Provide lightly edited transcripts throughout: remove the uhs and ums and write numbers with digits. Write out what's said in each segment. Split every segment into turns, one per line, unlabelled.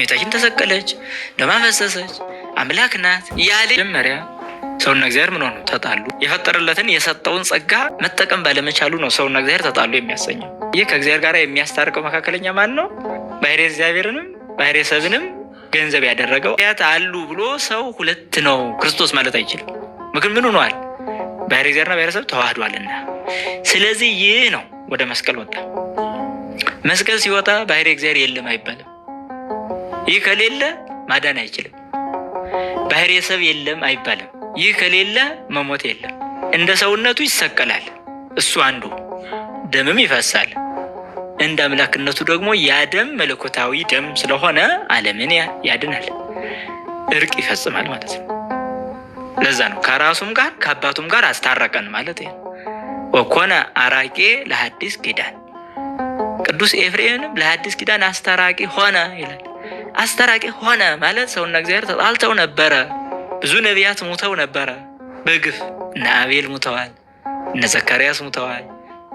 እመቤታችን ተሰቀለች፣ ደም አፈሰሰች፣ አምላክ ናት ያለ መጀመሪያ ሰውና እግዚአብሔር ምን ሆኑ? ተጣሉ። የፈጠረለትን የሰጠውን ጸጋ መጠቀም ባለመቻሉ ነው ሰውና እግዚአብሔር ተጣሉ የሚያሰኘው። ይህ ከእግዚአብሔር ጋር የሚያስታርቀው መካከለኛ ማን ነው? ባሕርየ እግዚአብሔርንም ባሕርየ ሰብንም ገንዘብ ያደረገው አሉ ብሎ ሰው ሁለት ነው ክርስቶስ ማለት አይችልም። ምክንያቱም ምን ሆኗል? ባሕርየ እግዚአብሔርና ባሕርየ ሰብ ተዋህዷልና። ስለዚህ ይህ ነው ወደ መስቀል ወጣ። መስቀል ሲወጣ ባሕርየ እግዚአብሔር የለም አይባልም። ይህ ከሌለ ማዳን አይችልም። ባሕርየ ሰብ የለም አይባልም። ይህ ከሌለ መሞት የለም። እንደ ሰውነቱ ይሰቀላል፣ እሱ አንዱ ደምም ይፈሳል። እንደ አምላክነቱ ደግሞ ያ ደም መለኮታዊ ደም ስለሆነ ዓለምን ያድናል፣ እርቅ ይፈጽማል ማለት ነው። ለዛ ነው ከራሱም ጋር ከአባቱም ጋር አስታረቀን ማለት ነው። ወኮነ አራቄ ለሐዲስ ኪዳን፣ ቅዱስ ኤፍሬምንም ለሐዲስ ኪዳን አስታራቂ ሆነ ይላል። አስታራቂ ሆነ ማለት ሰውና እግዚአብሔር ተጣልተው ነበረ። ብዙ ነቢያት ሙተው ነበረ በግፍ። እነ አቤል ሙተዋል፣ እነ ዘካርያስ ሙተዋል፣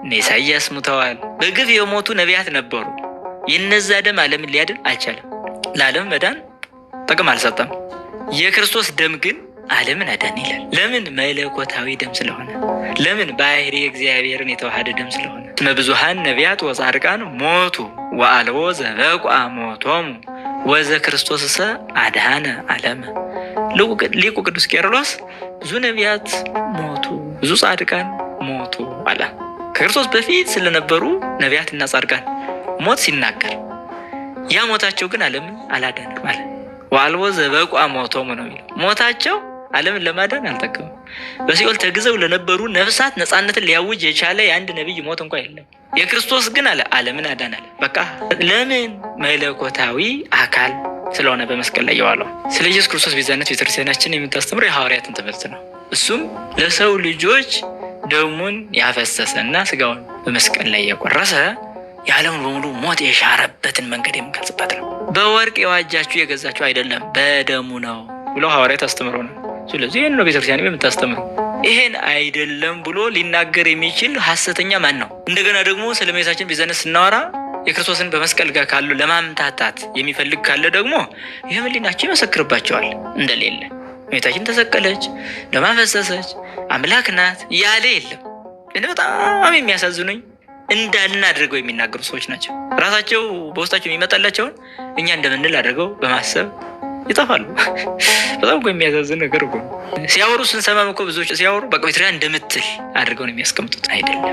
እነ ኢሳይያስ ሙተዋል። በግፍ የሞቱ ነቢያት ነበሩ። የነዛ ደም ዓለምን ሊያድን አልቻለም። ለዓለም መዳን ጥቅም አልሰጠም። የክርስቶስ ደም ግን ዓለምን አዳን ይላል። ለምን? መለኮታዊ ደም ስለሆነ። ለምን? ባሕርየ እግዚአብሔርን የተዋሃደ ደም ስለሆነ። እስመ ብዙኃን ነቢያት ወጻድቃን ሞቱ ወአልቦ ዘበቁአ ሞቶሙ ወዘ ክርስቶስሰ አድኃነ ዓለመ። ሊቁ ቅዱስ ቄርሎስ ብዙ ነቢያት ሞቱ፣ ብዙ ጻድቃን ሞቱ አለ። ከክርስቶስ በፊት ስለነበሩ ነቢያትና ጻድቃን ሞት ሲናገር ያ ሞታቸው ግን ዓለምን አላዳንም አለ። ወአልቦ ዘበቁአ ሞቶሙ ነው የሚለው። ሞታቸው ዓለምን ለማዳን አልጠቀመም። በሲኦል ተግዘው ለነበሩ ነፍሳት ነፃነትን ሊያውጅ የቻለ የአንድ ነቢይ ሞት እንኳ የለም። የክርስቶስ ግን አለ ዓለምን አዳን አለ። በቃ ለምን? መለኮታዊ አካል ስለሆነ በመስቀል ላይ የዋለው። ስለ ኢየሱስ ክርስቶስ ቤዛነት ቤተክርስቲያናችን የምታስተምረው የሐዋርያትን ትምህርት ነው። እሱም ለሰው ልጆች ደሙን ያፈሰሰ እና ስጋውን በመስቀል ላይ የቆረሰ የዓለሙን በሙሉ ሞት የሻረበትን መንገድ የምንገልጽበት ነው። በወርቅ የዋጃችሁ የገዛችሁ አይደለም በደሙ ነው ብሎ ሐዋርያት አስተምረው ነው። ስለዚህ ይህን ነው ቤተክርስቲያን የምታስተምረው። ይሄን አይደለም ብሎ ሊናገር የሚችል ሐሰተኛ ማን ነው? እንደገና ደግሞ ስለ እመቤታችን ቤዛነት ስናወራ የክርስቶስን በመስቀል ጋር ካሉ ለማምታታት የሚፈልግ ካለ ደግሞ ይህ ሕሊናቸው ይመሰክርባቸዋል እንደሌለ። እመቤታችን ተሰቀለች፣ ደም አፈሰሰች፣ አምላክ ናት ያለ የለም። እኔ በጣም የሚያሳዝኑኝ እንዳልን አድርገው የሚናገሩ ሰዎች ናቸው። ራሳቸው በውስጣቸው የሚመጣላቸውን እኛ እንደምንል አድርገው በማሰብ ይጠፋሉ። በጣም እኮ የሚያሳዝን ነገር እኮ። ሲያወሩ ስንሰማም እኮ ብዙዎች ሲያወሩ በቃ ቤተክርስቲያን እንደምትል አድርገው ነው የሚያስቀምጡት። አይደለም።